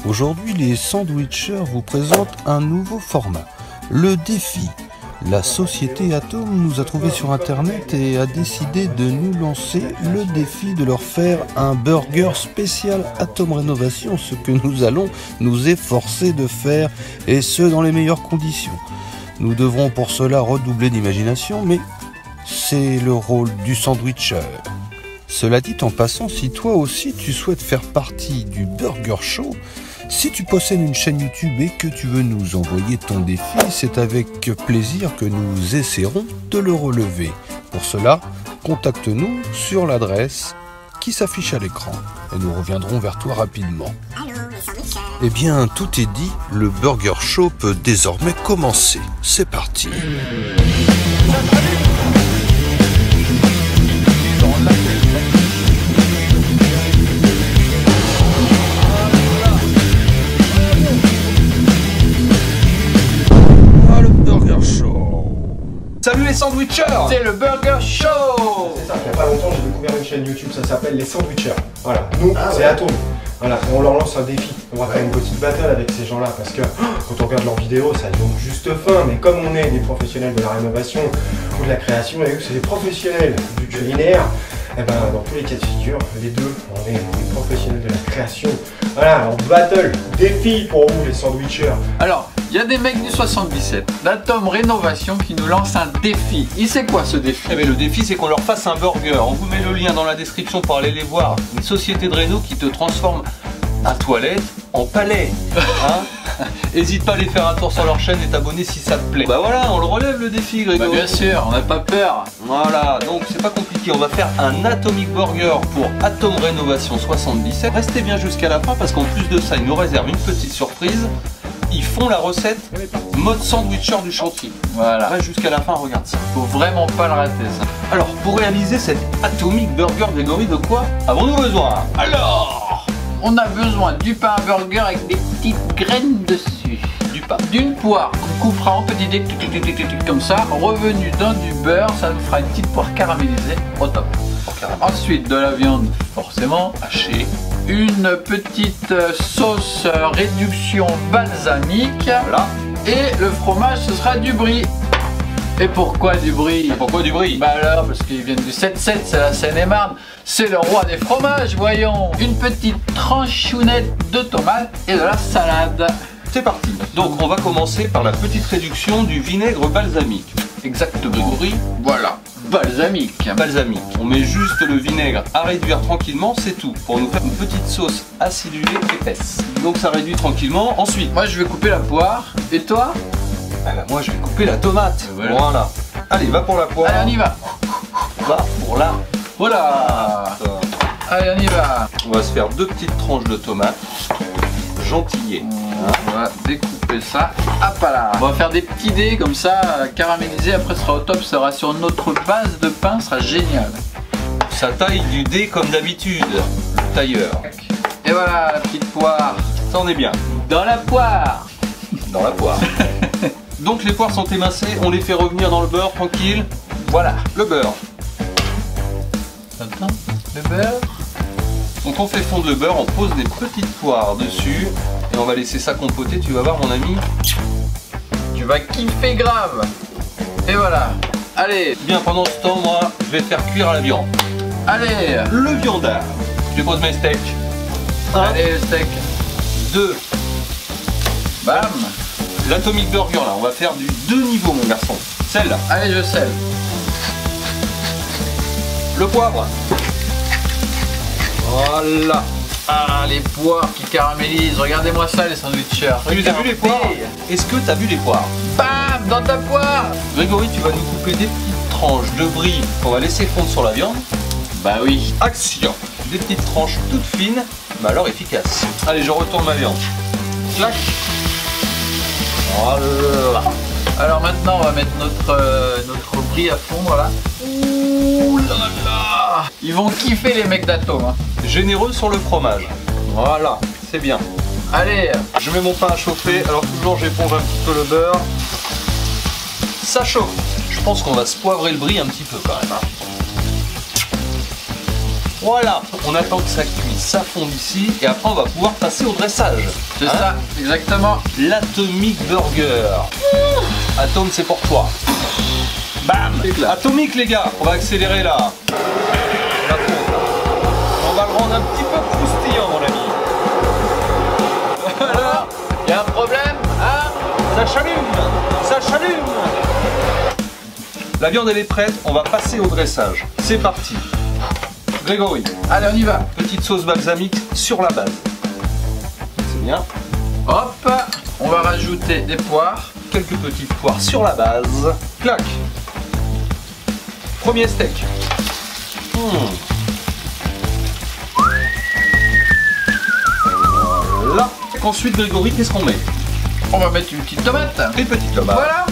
Aujourd'hui, les sandwichers vous présentent un nouveau format, le défi. La société Atom nous a trouvés sur internet et a décidé de nous lancer le défi de leur faire un burger spécial Atom Rénovation, ce que nous allons nous efforcer de faire, et ce dans les meilleures conditions. Nous devrons pour cela redoubler d'imagination, mais c'est le rôle du sandwicher. Cela dit en passant, si toi aussi tu souhaites faire partie du Burger Show, si tu possèdes une chaîne YouTube et que tu veux nous envoyer ton défi, c'est avec plaisir que nous essaierons de le relever. Pour cela, contacte-nous sur l'adresse qui s'affiche à l'écran et nous reviendrons vers toi rapidement. Eh bien, tout est dit, le Burger Show peut désormais commencer. C'est parti. Salut les sandwichers! C'est le Burger Show! C'est ça, il n'y a pas longtemps j'ai découvert une chaîne YouTube, ça s'appelle les sandwichers. Voilà, nous c'est Atom. Voilà, on leur lance un défi. On va faire une petite battle avec ces gens-là parce que quand on regarde leurs vidéos, ça donne juste faim. Mais comme on est des professionnels de la rénovation ou de la création, et eux c'est des professionnels du culinaire, et ben dans tous les cas de figure, les deux, on est des professionnels de la création. Voilà, alors battle, défi pour vous les sandwichers. Alors, il y a des mecs du 77, d'Atom Rénovation, qui nous lancent un défi. Il sait quoi ce défi? Eh bien, le défi c'est qu'on leur fasse un burger. On vous met le lien dans la description pour aller les voir. Une société de réno qui te transforme un toilette en palais. Hein? Hésite pas à aller faire un tour sur leur chaîne et t'abonner si ça te plaît. Bah voilà, on le relève le défi, Grégo. Bah bien sûr, on n'a pas peur. Voilà, donc c'est pas compliqué. On va faire un Atomic Burger pour Atom Rénovation 77. Restez bien jusqu'à la fin parce qu'en plus de ça, ils nous réservent une petite surprise. Ils font la recette mode sandwicher du chantier. Voilà. Reste jusqu'à la fin, regarde ça. Faut vraiment pas le rater ça. Alors, pour réaliser cet Atomic Burger, Grégory, de quoi avons-nous besoin? Alors, on a besoin du pain à burger avec des petites graines dessus. Du pain. D'une poire qu'on coupera en petits dés comme ça, revenu dans du beurre, ça nous fera une petite poire caramélisée au top. Ensuite de la viande forcément hachée, une petite sauce réduction balsamique, Voilà. et le fromage ce sera du brie. Et pourquoi du brie? Pourquoi du brie? Bah alors, parce qu'ils viennent du 7-7, c'est la Seine-et-Marne, c'est le roi des fromages, voyons. Une petite tranchounette de tomates et de la salade. C'est parti. Donc on va commencer par la petite réduction du vinaigre balsamique. Exactement. Grégory, voilà, balsamique. Balsamique. On met juste le vinaigre à réduire tranquillement, c'est tout. Pour nous faire une petite sauce acidulée épaisse. Donc ça réduit tranquillement. Ensuite, Moi je vais couper la poire, et toi? ah bah, moi je vais couper la tomate. Voilà. Allez, va pour la poire. Allez, on y va. Va pour la Voilà. tomate. Allez, on y va. On va se faire deux petites tranches de tomates. Gentillées. On va découper ça. Hop là. On va faire des petits dés comme ça, caramélisés. Après, ce sera au top. Ça sera sur notre base de pain. Ce sera génial. Ça taille du dé comme d'habitude. Le tailleur. Et voilà la petite poire. Ça en est bien. Dans la poire. Dans la poire. Donc les poires sont émincées. On les fait revenir dans le beurre tranquille. Voilà. Le beurre. Attends. Le beurre. Donc on fait fondre le beurre, on pose des petites poires dessus et on va laisser ça compoter, tu vas voir mon ami. Tu vas kiffer grave. Et voilà. Allez. Bien, pendant ce temps, moi, je vais faire cuire la viande. Allez. Le viandard. Je pose mes steaks. Allez, le steak. 2. Bam. L'Atomic Burger, là, on va faire du 2 niveaux, mon garçon. Celle-là. Allez, je selle. Le poivre. Voilà. Ah, les poires qui caramélisent. Regardez-moi ça, les sandwichers. Tu les as vu les poires? Est-ce que tu as vu les poires? Bam, dans ta poire. Grégory, tu vas nous couper des petites tranches de brie qu'on va laisser fondre sur la viande. Bah oui. Action. Des petites tranches toutes fines, mais alors efficaces. Allez, je retourne ma viande. Clac. Voilà. Alors maintenant, on va mettre notre brie à fond, voilà. Ouh là là. Ils vont kiffer les mecs d'Atom. Hein. Généreux sur le fromage. Voilà, c'est bien. Allez. Je mets mon pain à chauffer, alors toujours j'éponge un petit peu le beurre. Ça chauffe. Je pense qu'on va se poivrer le brie un petit peu quand même. Hein. Voilà, on attend que ça cuise, ça fonde ici, et après on va pouvoir passer au dressage. C'est ça, exactement. L'Atomic Burger. Atom, c'est pour toi. Bam! Atomique, les gars, on va accélérer là. On va le rendre un petit peu croustillant, mon ami. Voilà, il y a un problème, hein? Ça s'allume, ça s'allume. La viande elle est prête, on va passer au dressage. C'est parti. Grégory, Allez, on y va. petite sauce balsamique sur la base. C'est bien. Hop, on va rajouter des poires. Quelques petites poires sur la base. Clac. Premier steak. Voilà. Ensuite, Grégory, qu'est-ce qu'on met? On va mettre une petite tomate. Une petite tomate. Voilà.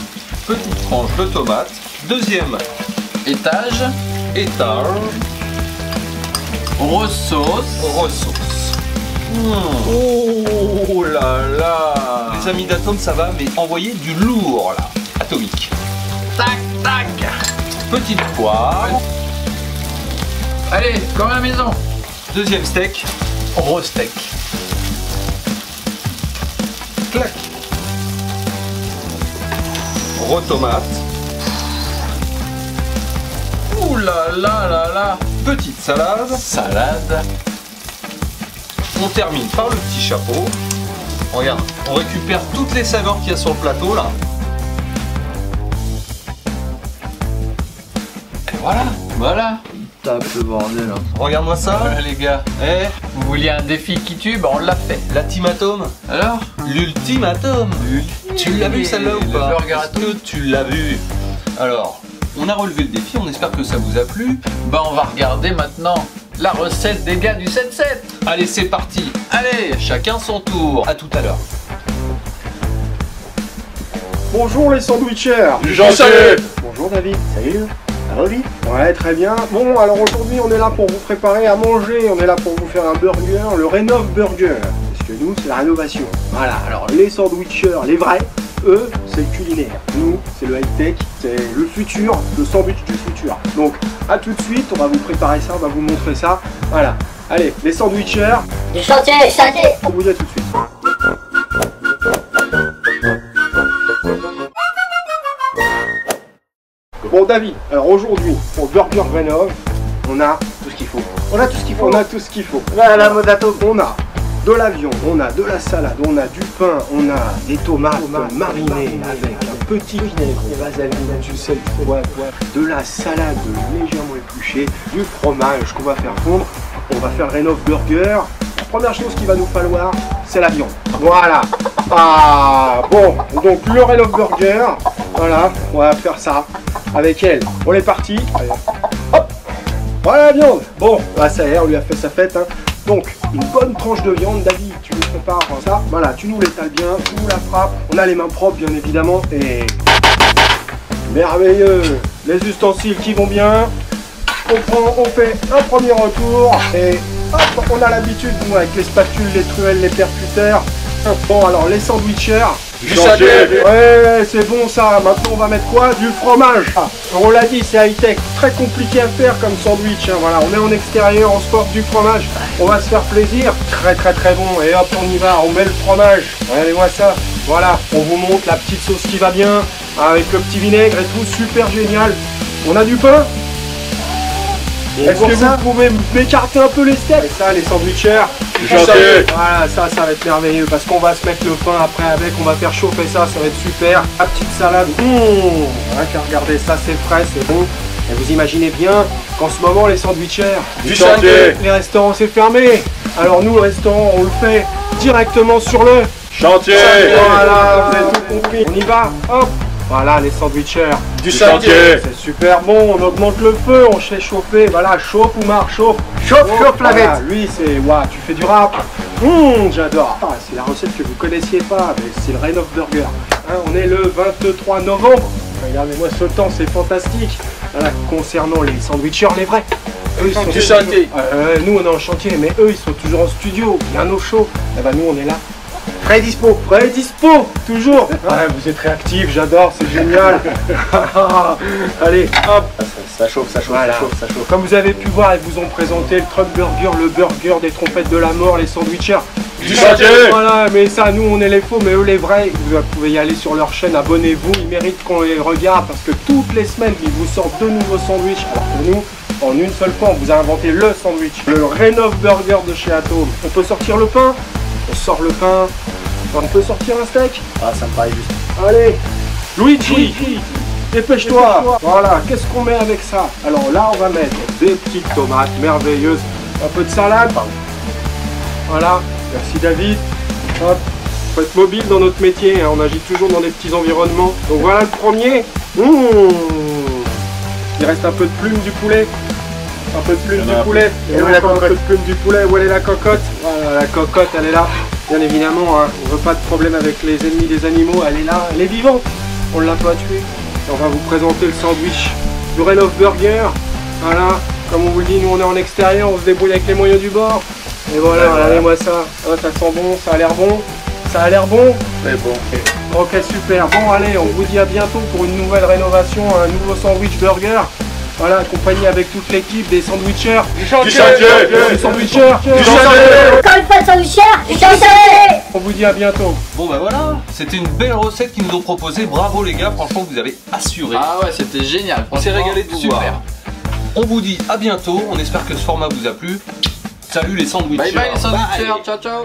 Petite tranche de tomate. Deuxième Étage. étage. Resauce. Ressource. Oh là là. Les amis d'Atom, ça va, mais envoyer du lourd là. Atomique. Tac, tac. Petite poire. Allez, comme à la maison. Deuxième steak. Gros steak. Clac. Retomate. Ouh là là là là. Petite salade. Salade. On termine par le petit chapeau. Regarde, on récupère toutes les saveurs qu'il y a sur le plateau là. Et voilà. Voilà. Tape le bordel. Regarde-moi ça. Les gars, Eh, vous vouliez un défi qui tue, bah on l'a fait. la Team Atom. Alors, L'ultimatum. Tu l'as vu celle-là ou Le pas? burger Est-ce Atom. que tu l'as vu? Alors, on a relevé le défi, on espère que ça vous a plu. bah on va regarder maintenant la recette des gars du 7-7. Allez, c'est parti. Allez, Chacun son tour. À tout à l'heure. Bonjour les sandwichers. Salut. Bonjour David. Salut. Ça va David? Ouais, très bien. Bon, alors aujourd'hui on est là pour vous préparer à manger. On est là pour vous faire un burger, le Rénov Burger. Parce que nous, c'est la rénovation. Voilà, alors les sandwichers, les vrais, eux, c'est le culinaire. Nous, c'est le high-tech, c'est le futur, le sandwich du futur. Donc, à tout de suite, on va vous préparer ça, on va vous montrer ça. Voilà. Allez, les sandwichers, Du chantier, chantier. on vous dit à tout de suite. Bon David, alors aujourd'hui, pour le Burger Rénov, on a tout ce qu'il faut. On a tout ce qu'il faut. On a tout ce qu'il faut. Voilà, Modato. On a de la viande, on a de la salade, on a du pain, on a des tomates marinées avec un petit vinaigre, vaseline, du sel, de la salade légèrement épluchée, du fromage qu'on va faire fondre. On va faire le Rénov Burger. La première chose qu'il va nous falloir, c'est la viande. Voilà. Ah bon, donc le Rénov Burger, voilà, on va faire ça avec elle. On est parti. Allez. Hop. Voilà la viande. Bon, bah ça y est, on lui a fait sa fête. Hein. Donc, une bonne tranche de viande, David, tu nous prépares ça. Voilà, tu nous l'étales bien, tu nous la frappes. On a les mains propres, bien évidemment. Et merveilleux. Les ustensiles qui vont bien. On fait un premier retour. Et hop, on a l'habitude, nous, avec les spatules, les truelles, les percuteurs. Bon, alors, les sandwichers. Ouais, c'est bon ça. Maintenant, on va mettre quoi? Du fromage. Ah, on l'a dit, c'est high-tech. Très compliqué à faire comme sandwich. Hein. Voilà, on est en extérieur, on se porte du fromage. On va se faire plaisir. Très bon. Et hop, on y va. On met le fromage. Regardez-moi ça. Voilà, on vous montre la petite sauce qui va bien. Avec le petit vinaigre et tout. Super génial. On a du pain? Est-ce que vous pouvez m'écarter un peu les steaks? Et ça, les sandwichers. Voilà, ça va être merveilleux parce qu'on va se mettre le pain après avec, on va faire chauffer ça, ça va être super. La petite salade, voilà, regardez ça, c'est frais, c'est bon. Et vous imaginez bien qu'en ce moment, les sandwichers, les restaurants, c'est fermé. Alors nous, le restaurant, on le fait directement sur le chantier. Voilà, vous avez tout compris. On y va, hop. Voilà, les sandwichers. Du chantier. C'est super bon, on augmente le feu, on fait chauffer. Voilà, chauffe Oumar, chauffe. Chauffe la bête. Lui, c'est, waouh, tu fais du rap. J'adore. Ah, c'est la recette que vous connaissiez pas, mais c'est le Rénov Burger. Hein, on est le 23 novembre. Regardez-moi ce temps, c'est fantastique. Voilà, concernant les sandwichers, les vrais. Eux, ils sont Du chantier. nous, on est en chantier, mais eux, ils sont toujours en studio, bien au chaud. Et ben, nous, on est là Prêt dispo. Prêt dispo, toujours. Ouais, vous êtes réactifs, j'adore, c'est génial. Allez, hop. Ça chauffe, ça chauffe, Voilà. ça chauffe, ça chauffe. Comme vous avez pu voir, ils vous ont présenté le truck burger, le burger des trompettes de la mort, les sandwichers. Du chantier. Voilà, mais ça, nous, on est les faux, mais eux, les vrais. Vous pouvez y aller sur leur chaîne, abonnez-vous. Ils méritent qu'on les regarde parce que toutes les semaines, ils vous sortent de nouveaux sandwichs. Alors que nous, en une seule fois, on vous a inventé le sandwich. Le Rénov Burger de chez Atom. On peut sortir le pain. On sort le pain. On peut sortir un steak. Ah, ça me paraît juste. Allez, Luigi, dépêche-toi. Voilà, qu'est-ce qu'on met avec ça? Alors là, on va mettre des petites tomates merveilleuses, un peu de salade. Voilà, merci David. Hop, faut être mobile dans notre métier, hein. On agit toujours dans des petits environnements. Donc voilà le premier. Il reste un peu de plume du poulet. Un peu de plume du poulet. Et où est la encore un peu cocotte? de plume du poulet. Où elle est la cocotte? Voilà, la cocotte, elle est là. Bien évidemment, hein, on veut pas de problème avec les ennemis des animaux. Elle est là, elle est vivante. On l'a pas tuée. On va vous présenter le sandwich du Rénov Burger. Voilà, comme on vous le dit, nous on est en extérieur, on se débrouille avec les moyens du bord. Et voilà, voilà. regardez-moi ça. Ah, ça sent bon, ça a l'air bon. Ça a l'air bon. Mais bon. Ok, super. Bon, allez, on vous dit à bientôt pour une nouvelle rénovation, un nouveau sandwich burger. Voilà, accompagné avec toute l'équipe des sandwichers. Du chantier. Des sandwichers. Du chantier. Encore une fois, sandwichère, du chantier. On vous dit à bientôt. Bon bah voilà, c'était une belle recette qu'ils nous ont proposée. Bravo les gars, franchement vous avez assuré. Ah ouais, c'était génial. On s'est régalé de vous Super. voir. On vous dit à bientôt, on espère que ce format vous a plu. Salut les sandwichers. Bye bye les sandwichers, ciao ciao.